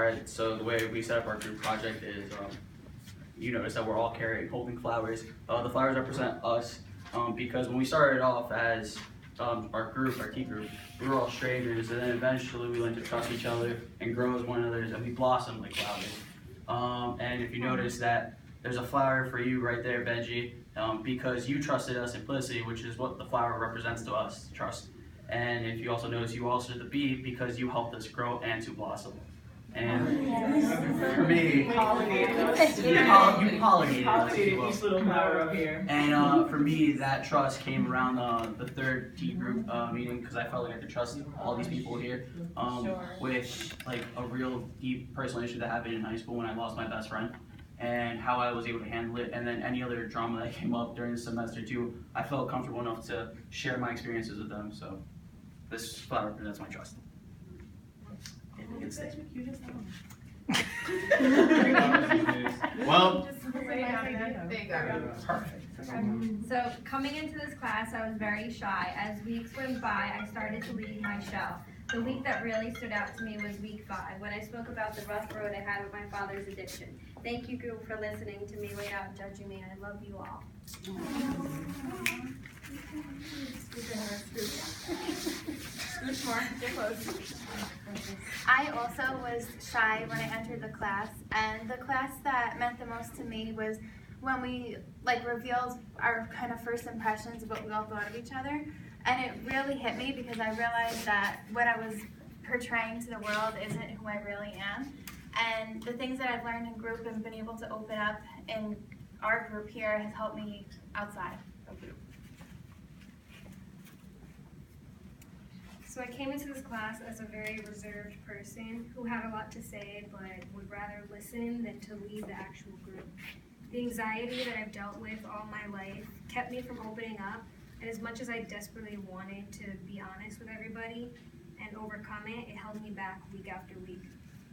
Alright, so the way we set up our group project is, you notice that we're all holding flowers. The flowers represent us, because when we started off as our key group, we were all strangers, and then eventually we learned to trust each other and grow as one another, and we blossomed like flowers. And if you notice that there's a flower for you right there, Benji, because you trusted us implicitly, which is what the flower represents to us, trust. And if you also notice, you also did the bee because you helped us grow and to blossom. And for me, you pollinated each little flower up here. And for me, that trust came around the third tea group meeting, because I felt like I could trust all these people here, with like a real deep personal issue that happened in high school when I lost my best friend, and how I was able to handle it, and then any other drama that came up during the semester too. I felt comfortable enough to share my experiences with them, so this flower represents my trust. Well, perfect. So coming into this class, I was very shy. As weeks went by, I started to leave my shell. The week that really stood out to me was week 5, when I spoke about the rough road I had with my father's addiction. Thank you, group, for listening to me without judging me. I love you all. Scooch more, get close. I also was shy when I entered the class, and the class that meant the most to me was when we revealed our kind of first impressions of what we all thought of each other. And it really hit me because I realized that what I was portraying to the world isn't who I really am. And the things that I've learned in group and been able to open up in our group here has helped me outside of group. So I came into this class as a very reserved person who had a lot to say but would rather listen than to lead the actual group. The anxiety that I've dealt with all my life kept me from opening up, and as much as I desperately wanted to be honest with everybody and overcome it, it held me back week after week.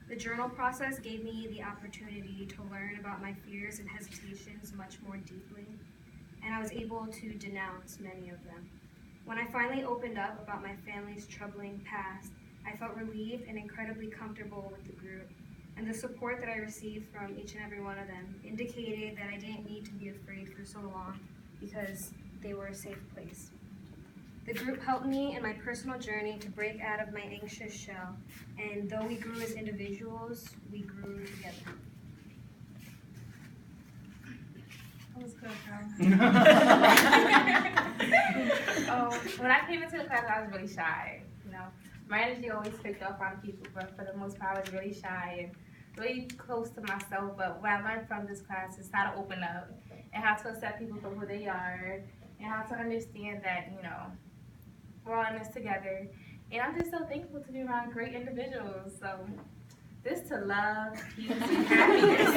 The journal process gave me the opportunity to learn about my fears and hesitations much more deeply, and I was able to denounce many of them. When I finally opened up about my family's troubling past, I felt relieved and incredibly comfortable with the group, and the support that I received from each and every one of them indicated that I didn't need to be afraid for so long because they were a safe place. The group helped me in my personal journey to break out of my anxious shell, and though we grew as individuals, we grew together. That was good, girl. When I came into the class, I was really shy. My energy always picked up on people, but for the most part, I was really shy and really close to myself. But what I learned from this class is how to open up and how to accept people for who they are, and how to understand that, we're all in this together. And I'm just so thankful to be around great individuals. So this to love, peace, and happiness.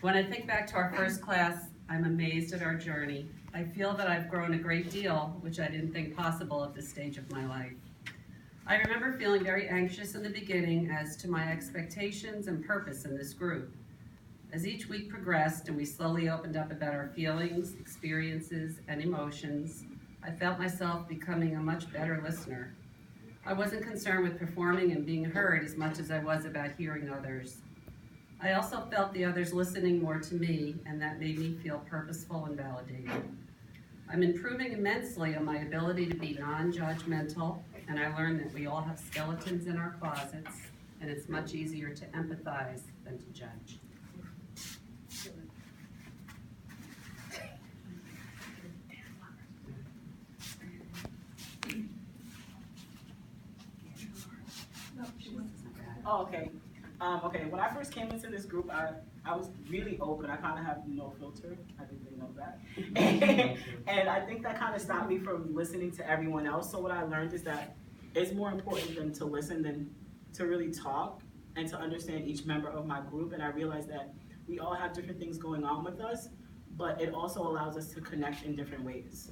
When I think back to our first class, I'm amazed at our journey. I feel that I've grown a great deal, which I didn't think possible at this stage of my life. I remember feeling very anxious in the beginning as to my expectations and purpose in this group. As each week progressed and we slowly opened up about our feelings, experiences, and emotions, I felt myself becoming a much better listener. I wasn't concerned with performing and being heard as much as I was about hearing others. I also felt the others listening more to me, and that made me feel purposeful and validated. I'm improving immensely on my ability to be non-judgmental, and I learned that we all have skeletons in our closets, and it's much easier to empathize than to judge. Oh, okay. Okay, when I first came into this group, I was really open. I kind of have no filter. I think they know that. And I think that kind of stopped me from listening to everyone else. So what I learned is that it's more important than to listen than to really talk and to understand each member of my group. And I realized that we all have different things going on with us, but it also allows us to connect in different ways.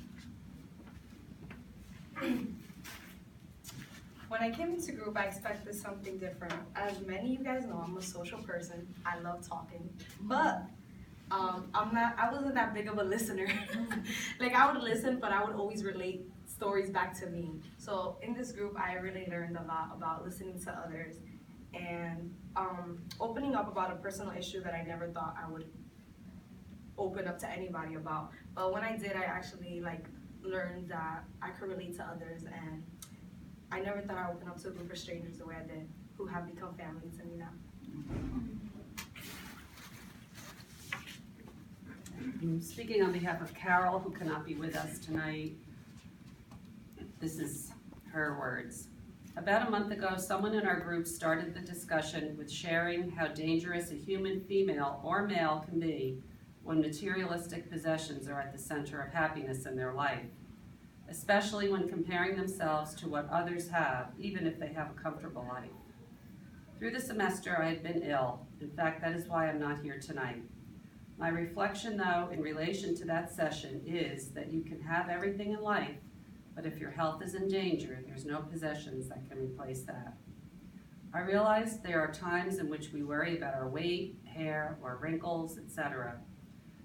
When I came into group, I expected something different. As many of you guys know, I'm a social person. I love talking, but I wasn't that big of a listener. I would listen, but I would always relate stories back to me. So in this group, I really learned a lot about listening to others and opening up about a personal issue that I never thought I would open up to anybody about. But when I did, I actually learned that I could relate to others, and I never thought I'd open up to a group of strangers the way I did, who have become family to me now. Speaking on behalf of Carol, who cannot be with us tonight, this is her words. About a month ago, someone in our group started the discussion with sharing how dangerous a human female or male can be when materialistic possessions are at the center of happiness in their life, especially when comparing themselves to what others have, even if they have a comfortable life. Through the semester, I had been ill. In fact, that is why I'm not here tonight. My reflection, though, in relation to that session is that you can have everything in life, but if your health is in danger, there's no possessions that can replace that. I realize there are times in which we worry about our weight, hair, or wrinkles, etc.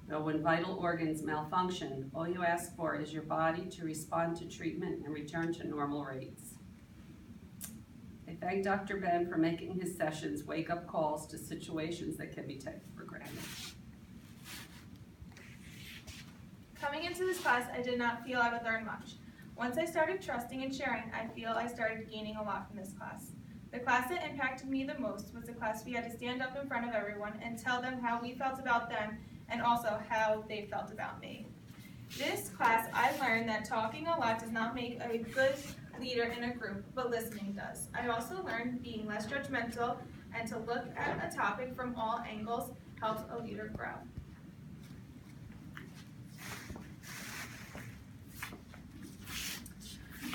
Though when vital organs malfunction, all you ask for is your body to respond to treatment and return to normal rates. I thank Dr. Ben for making his sessions wake-up calls to situations that can be taken for granted. Coming into this class, I did not feel I would learn much. Once I started trusting and sharing, I feel I started gaining a lot from this class. The class that impacted me the most was the class we had to stand up in front of everyone and tell them how we felt about them and also how they felt about me. This class, I learned that talking a lot does not make a good leader in a group, but listening does. I also learned being less judgmental and to look at a topic from all angles helps a leader grow.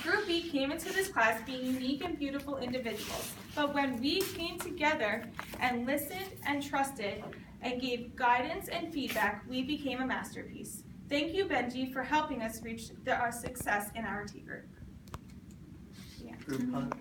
Group B came into this class being unique and beautiful individuals, but when we came together and listened and trusted and gave guidance and feedback, we became a masterpiece. Thank you, Benji, for helping us reach our success in our T group. Yeah. Group hug.